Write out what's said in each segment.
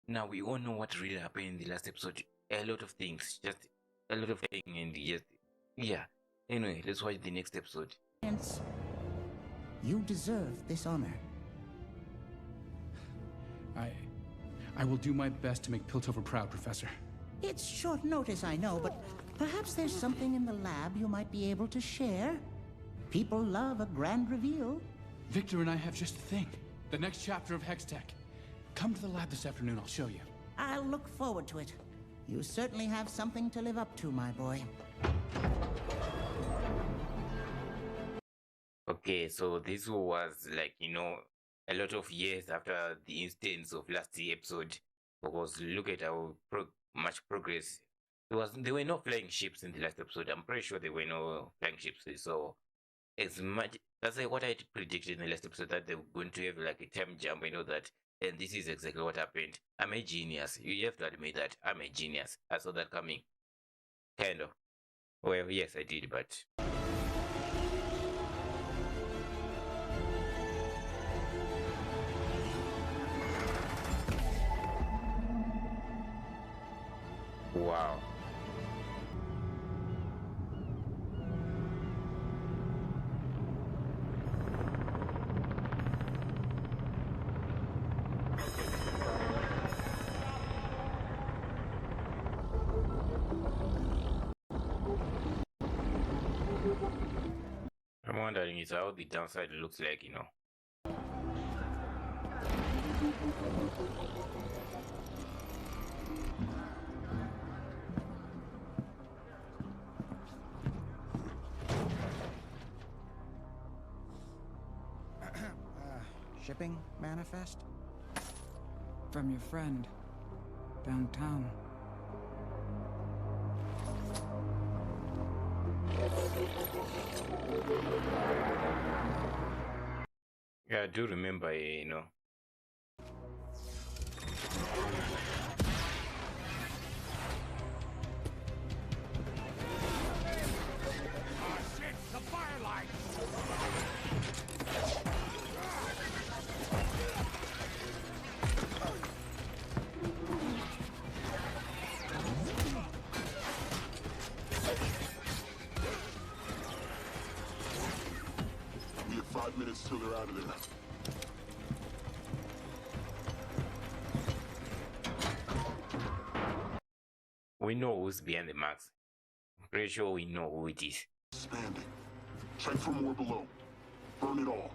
Now we all know what really happened in the last episode. A lot of things, just a lot of things, and just yeah. Anyway, let's watch the next episode. You deserve this honor. I will do my best to make Piltover proud, Professor. It's short notice, I know, but perhaps there's something in the lab you might be able to share. People love a grand reveal. Victor and I have just the thing. The next chapter of Hextech. Come to the lab this afternoon, I'll show you. I'll look forward to it. You certainly have something to live up to, my boy. Okay, so this was like, a lot of years after the instance of last episode. Because look at how much progress. There were no flying ships in the last episode. I'm pretty sure there were no flying ships. So as much that's like what I predicted in the last episode, that they were going to have like a time jump, that. And this is exactly what happened. I'm a genius. You have to admit that I'm a genius. I saw that coming. Kind of. Well, yes, I did, but wow. I'm wondering is how the downside looks like, Shipping manifest? From your friend, downtown. Yeah, I do remember, The firelight! We have 5 minutes till they're out of there. We know who's behind the marks. I'm pretty sure we know who it is. Expanding. Check for more below. Burn it all.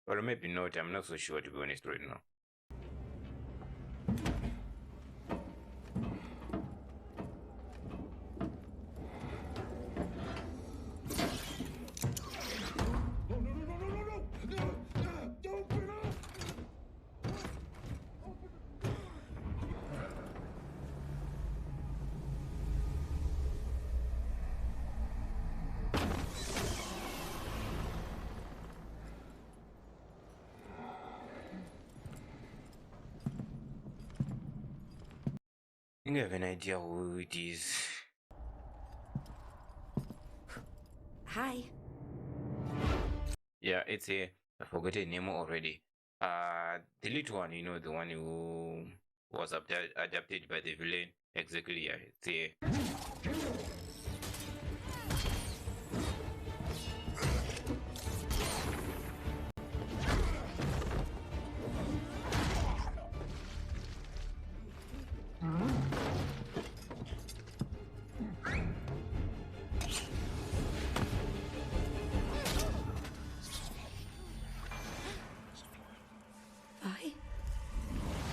Or maybe not, I'm not so sure, to be honest right now. I think I have an idea who it is. Hi. Yeah, it's here. I forgot her name already. The little one, the one who was adapted by the villain. Exactly, yeah, it's here.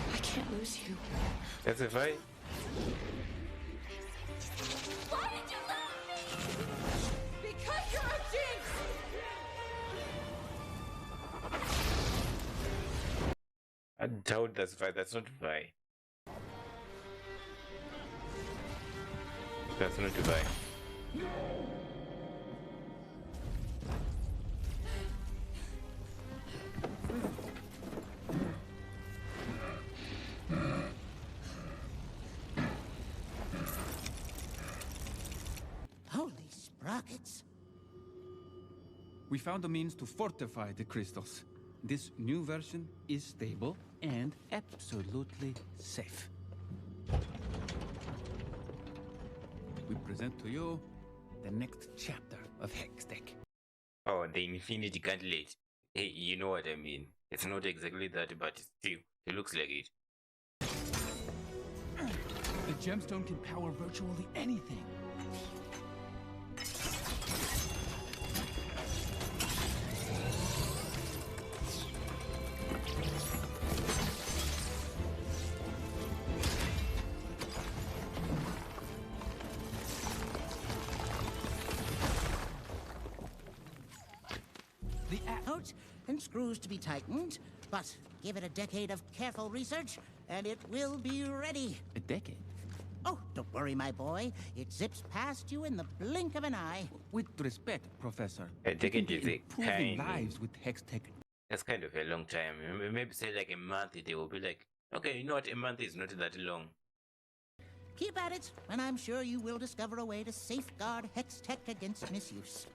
I can't lose you. That's a fight. Why did you lose me? Because you're a jinx! I doubt that's Vi. That's not Vi. That's not Vi. Holy sprockets. We found a means to fortify the crystals. This new version is stable, and absolutely safe. We present to you the next chapter of Hextech. Oh, the Infinity Gauntlet. Hey, you know what I mean. It's not exactly that, but still, it looks like it. The gemstone can power virtually anything. Out and screws to be tightened, but give it a decade of careful research, and it will be ready. A decade? Oh, don't worry, my boy. It zips past you in the blink of an eye. With respect, Professor, A we can decade be is a improving kind. lives with Hextech. That's kind of a long time. Maybe say like a month, they will be like, okay, you know what, a month is not that long. Keep at it, and I'm sure you will discover a way to safeguard Hextech against misuse.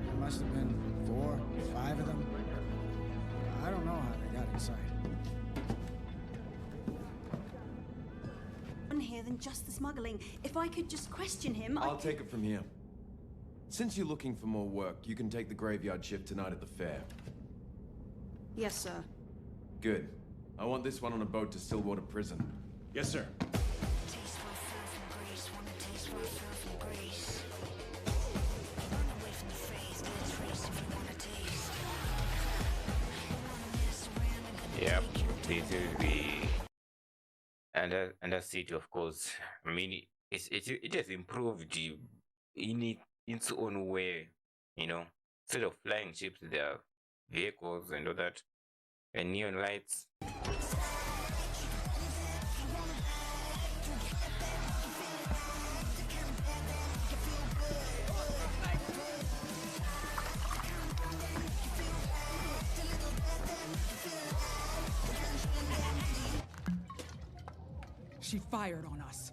There must have been 4, 5 of them. I don't know how they got inside. Here than just the smuggling. If I could just question him, I'll take it from here. Since you're looking for more work, you can take the graveyard shift tonight at the fair. Yes, sir. Good. I want this one on a boat to Stillwater Prison. Yes, sir. Yep, this will be. And that's it, of course. I mean, it has improved in its own way, you know. Instead of flying ships, there are vehicles and all that, and neon lights. She fired on us.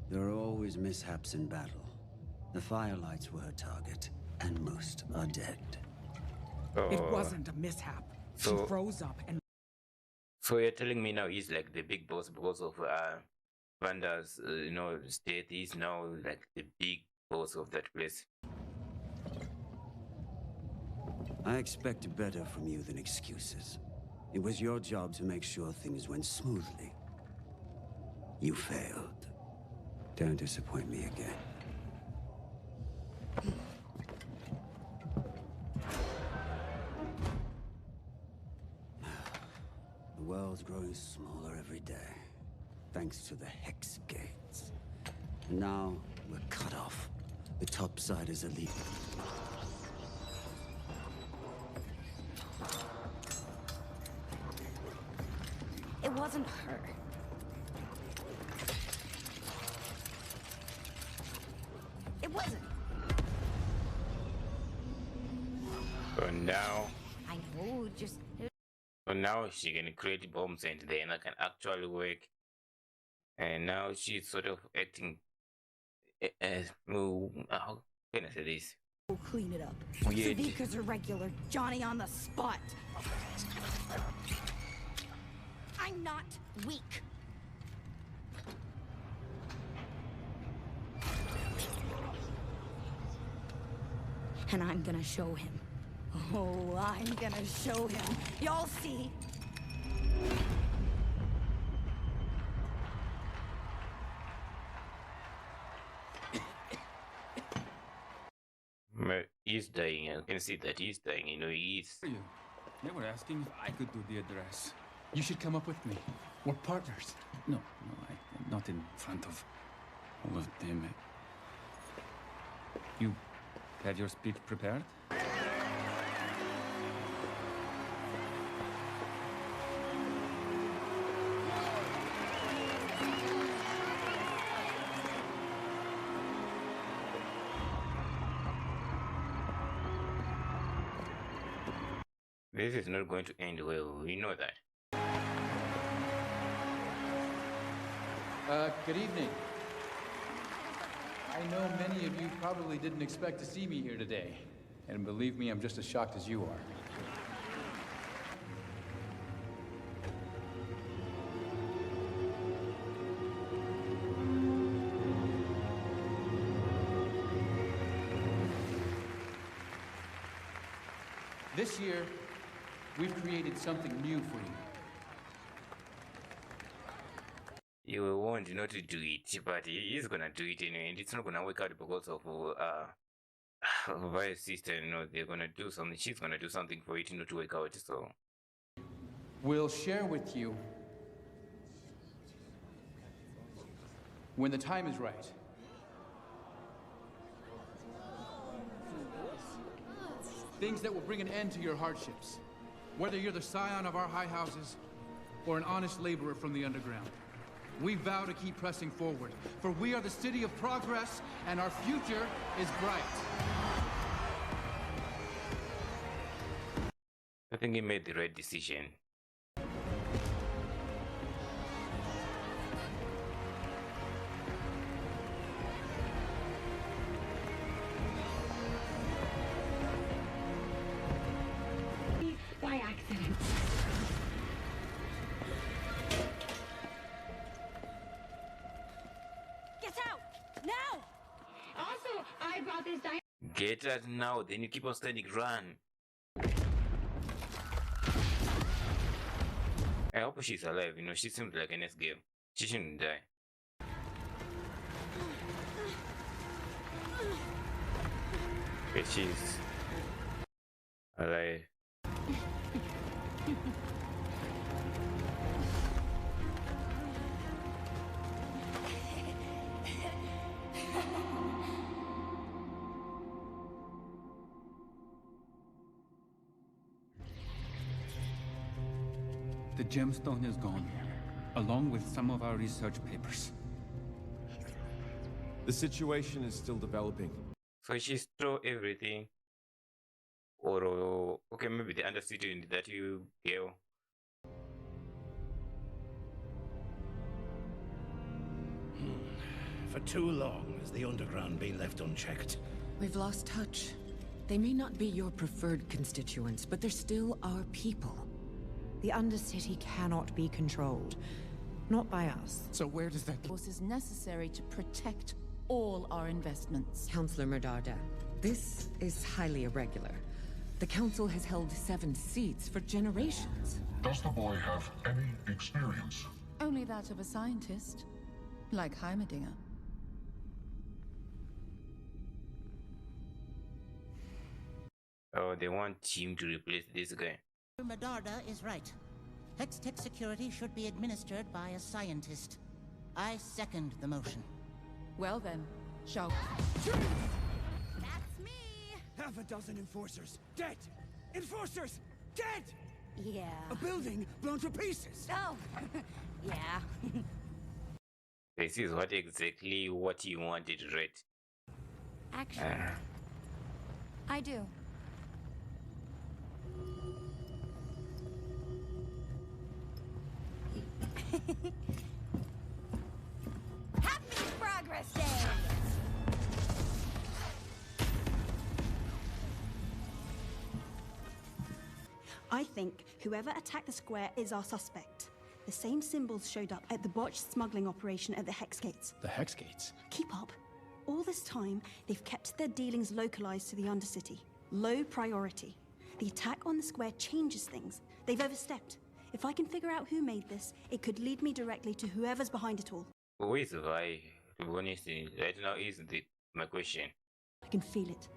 There are always mishaps in battle. The firelights were her target, and most are dead. It wasn't a mishap. She so- froze up and So you're telling me now he's like the big boss because of Vanda's, state. He's now like the big boss of that place. I expect better from you than excuses. It was your job to make sure things went smoothly. You failed. Don't disappoint me again. The world's growing smaller every day, thanks to the Hex Gates. And now, we're cut off. The topsiders are leaving. It wasn't her. It wasn't. So now, I know, just... she can create bombs and they can actually work. And now she's sort of acting as how can I say this? We'll clean it up. Weird. Savika's a regular Johnny on the spot. I'm not weak. And I'm gonna show him. Oh, I'm gonna show him. Y'all see. He's dying. I can see that he's dying. He's. Are you? They were asking if I could do the address. You should come up with me. We're partners. No, not in front of all of them. You have your speech prepared? This is not going to end well. We know that. Good evening. I know many of you probably didn't expect to see me here today. And believe me, I'm just as shocked as you are. This year, we've created something new for you. You want not to do it, but he is gonna do it anyway, and it's not gonna work out because of Vice sister. You know, they're gonna do something. She's gonna do something for it not to work out. So We'll share with you when the time is right. Things that will bring an end to your hardships. Whether you're the scion of our high houses or an honest laborer from the underground. We vow to keep pressing forward, for we are the city of progress, and our future is bright. I think he made the right decision. By accident. Get out! Now! Also, I brought this Get out now, then you keep on standing, run. I hope she's alive, you know, she seems like a nice girl. She shouldn't die. Okay, she's alive. The gemstone is gone, along with some of our research papers. The situation is still developing. So she stole everything. Or okay, maybe the undercity that you gave. For too long has the underground been left unchecked. We've lost touch. They may not be your preferred constituents, but they're still our people. The Undercity cannot be controlled. Not by us. So where does that... Force is necessary to protect all our investments. Councillor Murdarda, this is highly irregular. The Council has held 7 seats for generations. Does the boy have any experience? Only that of a scientist, like Heimerdinger. Oh, they want him to replace this guy. Medarda is right. Hextech security should be administered by a scientist. I second the motion. Well then, shall... That's me! Half a dozen enforcers dead! Enforcers dead! Yeah. A building blown to pieces! Oh, yeah. This is what exactly what you wanted, right? Actually, I do. Happy Progress Day! I think whoever attacked the square is our suspect. The same symbols showed up at the botched smuggling operation at the Hex Gates. The Hex Gates? Keep up. All this time, they've kept their dealings localized to the Undercity. Low priority. The attack on the square changes things. They've overstepped. If I can figure out who made this, it could lead me directly to whoever's behind it all. Who is why? To be honest, right now isn't it my question. I can feel it.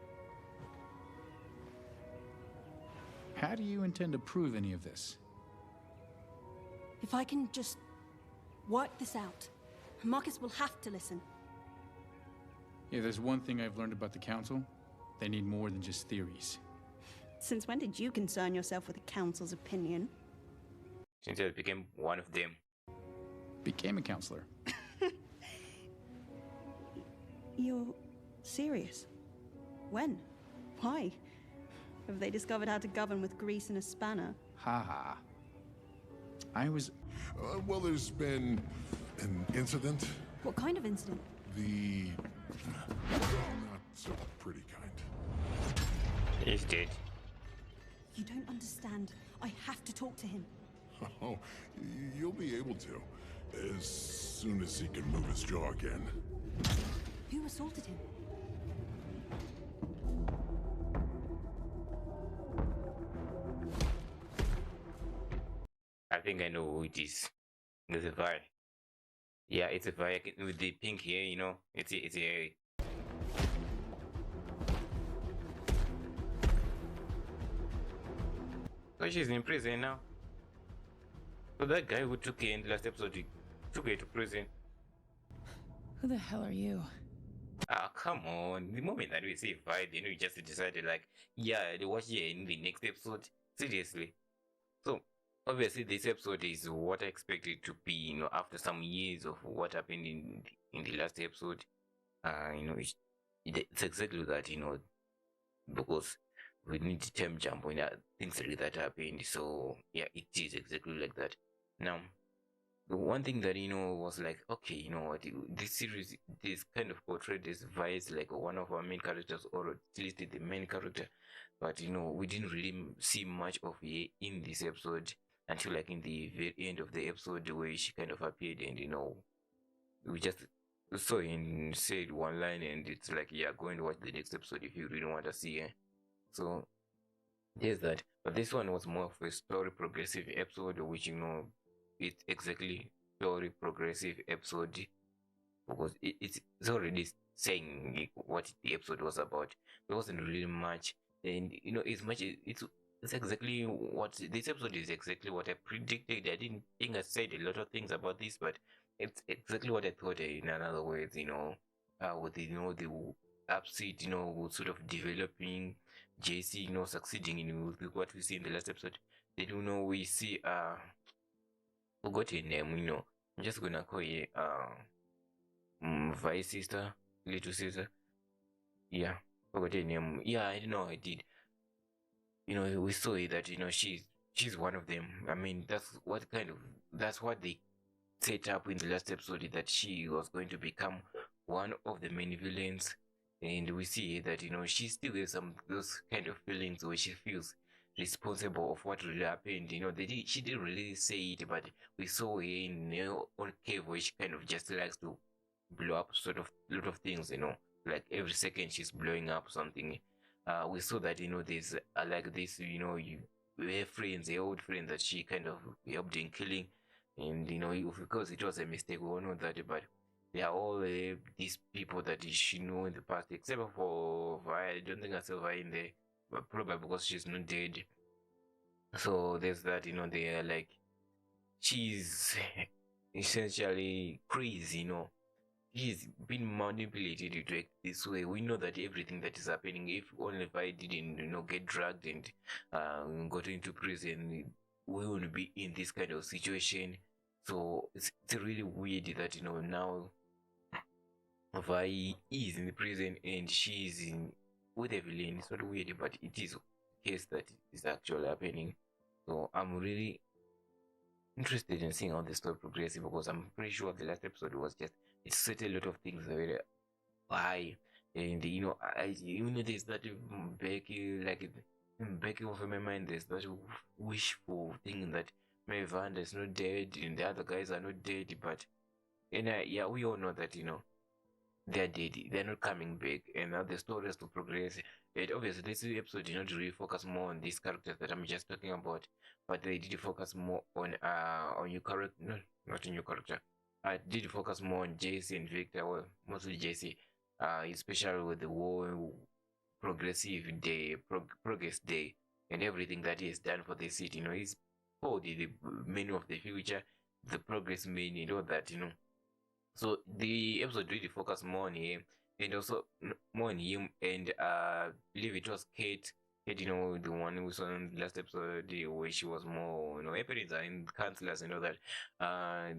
How do you intend to prove any of this? If I can just work this out, Marcus will have to listen. Yeah, there's one thing I've learned about the Council. They need more than just theories. Since when did you concern yourself with the Council's opinion? Since I became one of them. Became a counselor. You're serious? When? Why? Have they discovered how to govern with grease and a spanner? Ha ha. I was... well, there's been An incident? What kind of incident? The... not so pretty kind. He's dead. You don't understand. I have to talk to him. Oh, you'll be able to. As soon as he can move his jaw again. Who assaulted him? I think I know who it is. It's a Vi. Yeah, it's a Vi with the pink hair, you know. It's a so she's in prison now. So that guy who took her in the last episode, he took her to prison. Who the hell are you? Ah, come on. The moment that we say Vi, then we just decided like, yeah, they watch her in the next episode. Seriously. So obviously this episode is what I expected to be, you know, after some years of what happened in the last episode. You know, it's exactly that, you know, because we need to time jump when things like that happened. So yeah, it is exactly like that. Now, the one thing that, you know, was like, okay, you know what, this series is kind of portrayed as Vice like one of our main characters, or at least the main character, but you know, we didn't really see much of her in this episode until like in the very end of the episode where she kind of appeared, and you know, we just saw and said one line, and it's like, yeah, go and watch the next episode if you really want to see her. So there's that. But this one was more of a story progressive episode, which, you know, it's exactly story progressive episode, because it's already saying what the episode was about. There wasn't really much, and you know, it's much. It's exactly what this episode is, exactly what I predicted. I didn't think I said a lot of things about this, but it's exactly what I thought. In other words, you know, with, you know, the upseat, you know, sort of developing, JC, you know, succeeding in what we see in the last episode. Then, you know, we see forgot her name, you know. I'm just gonna call her Vice sister, little sister. Yeah, forgot her name. Yeah, I don't know, I did. You know, we saw it that, you know, she's one of them. I mean, that's what they set up in the last episode, that she was going to become one of the main villains. And we see that, you know, she still has those kind of feelings where she feels responsible of what really happened. You know, she didn't really say it, but we saw her in her own cave where she kind of just likes to blow up sort of lot of things, you know, like every second she's blowing up something. We saw that, you know, there's like this, you know, her friends, her old friends that she kind of helped in killing, and you know, of course it was a mistake, we all know that, but they are all these people that she knew in the past, except for Vi. I don't think I saw Vi in there, but probably because she's not dead. So there's that, you know, they are like, she's essentially crazy, you know. He's been manipulated to act this way. We know that everything that is happening, if only if I didn't, you know, get dragged and got into prison, we wouldn't be in this kind of situation. So it's really weird that, you know, now Vi is in the prison and she's in with a villain. It's not weird, but it is a case that is actually happening. So I'm really interested in seeing how the story progresses, because I'm pretty sure the last episode was just, it set a lot of things very high, and you know, you know, there's that Becky, like Becky of my mind, there's that wishful thing that maybe Vanda is not dead and the other guys are not dead, but and yeah, we all know that, you know, they're dead, they're not coming back, and now the story has to progress. And obviously this episode did not really focus more on these characters that I'm just talking about, but they did focus more on your character, no, not on your character. I did focus more on JC and Victor, well, mostly JC, especially with the war progressive day, progress day, and everything that he has done for the city. You know, he's called the menu of the future, the progress menu, you know, that, you know. So the episode really focused more on him, and also more on him, and believe it was Kate. Kate, you know, the one who saw in the last episode where she was more, you know, her parents are in counselors, you know, that I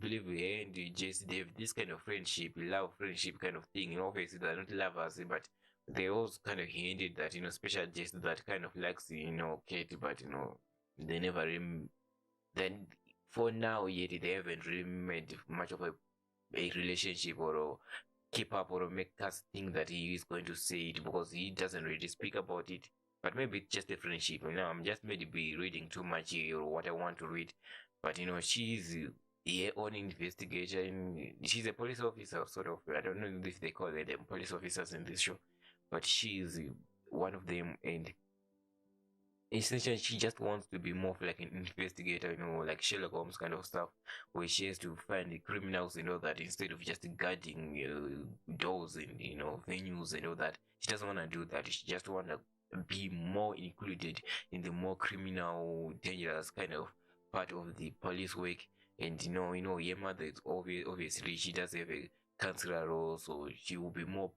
believe her and Jesse, they have this kind of friendship, love friendship kind of thing. You know, obviously they're not lovers, but they also kind of hinted that, you know, special Jesse that kind of likes, you know, Kate, but you know, they never then for now yet they haven't really made much of a relationship or keep up or make us think that he is going to say it, because he doesn't really speak about it. But maybe it's just a friendship. I'm just maybe reading too much here or what I want to read. But she's her own investigator, and she's a police officer, sort of. I don't know if they call them police officers in this show, but she's one of them, and essentially she just wants to be more of like an investigator, like Sherlock Holmes kind of stuff, where she has to find the criminals and all that, instead of just guarding doors and venues and all that. She doesn't want to do that. She just want to be more included in the more criminal, dangerous kind of part of the police work. And your mother is obviously she does have a counselor role, so she will be more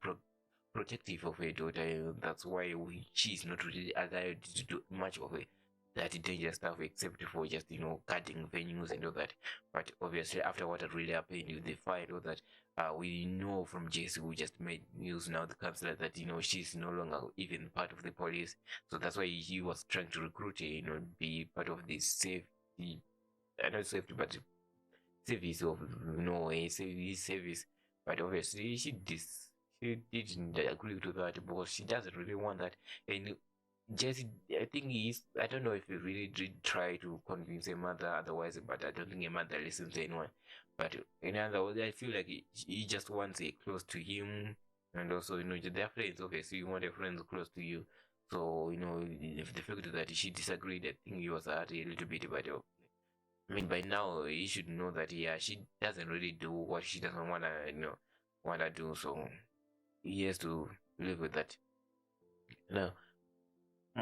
protective of her daughter. That's why she's not really allowed to do much of that dangerous stuff, except for just cutting venues and all that. But obviously, after what had really happened with the fire and all that, we know from Jesse, who just made news now, the counselor, that she's no longer even part of the police. So that's why he was trying to recruit her, be part of the safety, not safety, but service of a service. But obviously, she didn't agree to that, because she doesn't really want that. And Jesse, I think I don't know if he really did try to convince her mother otherwise, but I don't think her mother listens to anyone. But in other words, I feel like he just wants a close to him, and also they're friends. Obviously, you want your friends close to you. So if the fact that she disagreed, I think he was hurt a little bit. But I mean, by now he should know that she doesn't really do what she doesn't wanna do. So he has to live with that. Now,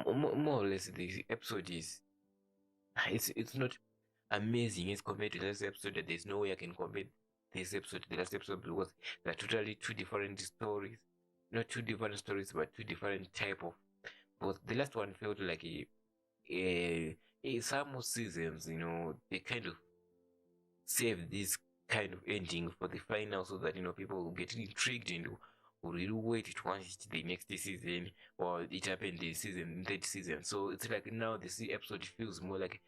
more or less, the episode is it's not amazing as compared to the last episode. That there's no way I can compare this episode to the last episode, because they're totally two different stories. Not two different stories, but two different type of. But the last one felt like some seasons, they kind of save this kind of ending for the final, so that people will get intrigued and will really wait to watch the next season, or it happened the third season. So it's like now the episode feels more like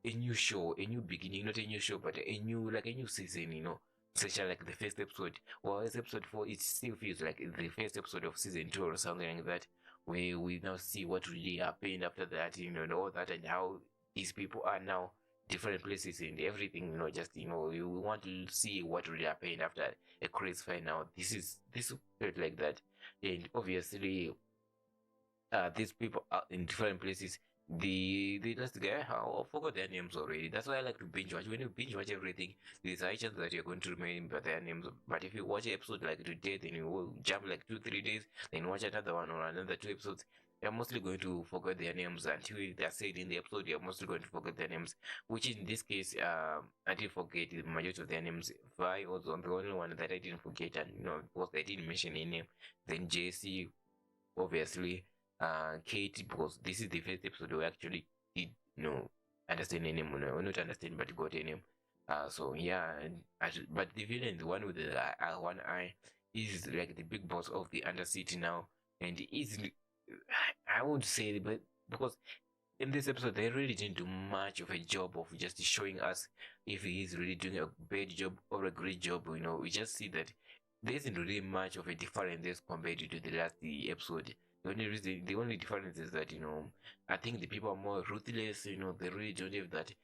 a new show, a new beginning, not a new show, but a new season, especially like the first episode. Well, it's episode 4, it still feels like the first episode of season 2 or something like that, where we now see what really happened after that, and all that, and how these people are now different places and everything, just you want to see what really happened after a crazy final. This felt like that. And obviously these people are in different places. The last guy, I forgot their names already. That's why I like to binge watch. When you binge watch everything, there's a chance that you're going to remember their names. But if you watch an episode like today, then you will jump like 2-3 days, then watch another one or another 2 episodes. You're mostly going to forget their names until they're said in the episode. You're mostly going to forget their names, which in this case, I did forget the majority of their names. Vi was the only one that I didn't forget, and because I didn't mention any name. Then JC, obviously, Kate, because this is the first episode we actually did understand a name, or not understand, but got a name. So yeah, but the villain, the one with the one eye, is like the big boss of the Undercity now, and is I won't say, but because in this episode they really didn't do much of a job of just showing us if he is really doing a bad job or a great job. We just see that there isn't really much of a difference as compared to the last episode. The only difference is that I think the people are more ruthless. They really don't have that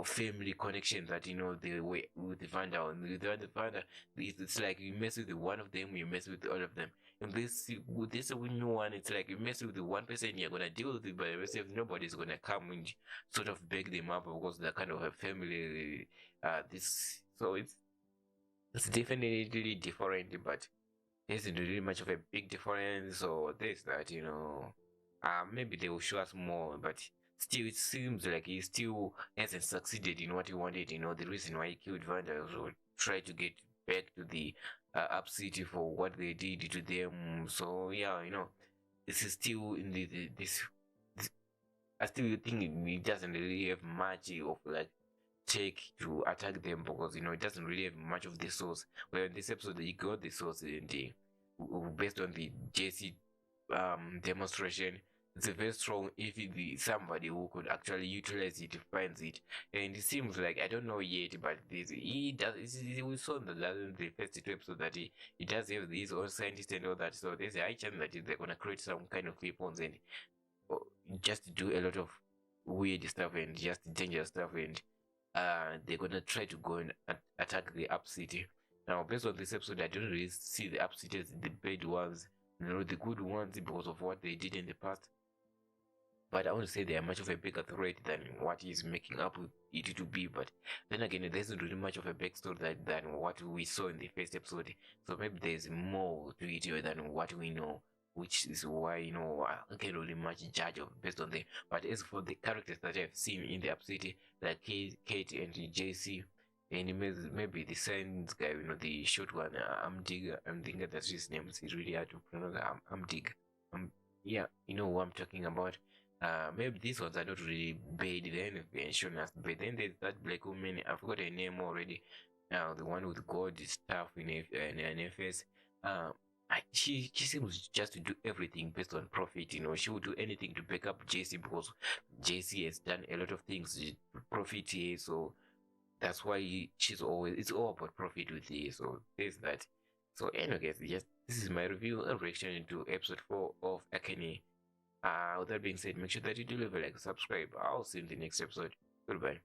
family connection that they were with the Vanda. With the Vanda, it's like you mess with one of them, you mess with all of them. And with this new one, it's like you mess with the one person, you're gonna deal with it by yourself. Nobody's gonna come and sort of beg them up, because they're kind of a family. So it's definitely different, but there isn't really much of a big difference. So there's that, maybe they will show us more, but still it seems like he still hasn't succeeded in what he wanted. The reason why he killed Vanda was to try to get back to the Up City for what they did to them. So yeah, this is still in this I still think it doesn't really have much of like take to attack them, because it doesn't really have much of the source. Well, in this episode he got the source, and based on the JC demonstration, it's a very strong if somebody who could actually utilize it finds it. And it seems like, I don't know yet, but he does. We saw in the first two episodes that he does have his own scientist and all that, so there's a high chance that they're gonna create some kind of weapons and just do a lot of weird stuff and just dangerous stuff, and they're gonna try to go and attack the Up City. Now, based on this episode, I don't really see the Up City as the bad ones, the good ones, because of what they did in the past. But I want to say they are much of a bigger threat than what is making up it to be. But then again, there isn't really much of a backstory than what we saw in the first episode. So maybe there's more to it than what we know, which is why, I can't really much judge based on them. But as for the characters that I've seen in the Up City, like Kate and JC, and maybe the science guy, the short one, Amdig, I'm thinking that's his name. It's really hard to pronounce. Amdig. Yeah, you know what I'm talking about. Maybe these ones are not really bad. Then shown us, but then there's that black woman. I forgot her name already. Now the one with God stuff in FS. She seems just to do everything based on profit. She would do anything to back up JC because JC has done a lot of things to profit here. So that's why it's all about profit with her. So there's that. So anyway, guys, yes, this is my review and reaction into episode 4 of Arcane. With that being said, make sure that you do leave a like, subscribe. I'll see you in the next episode. Goodbye.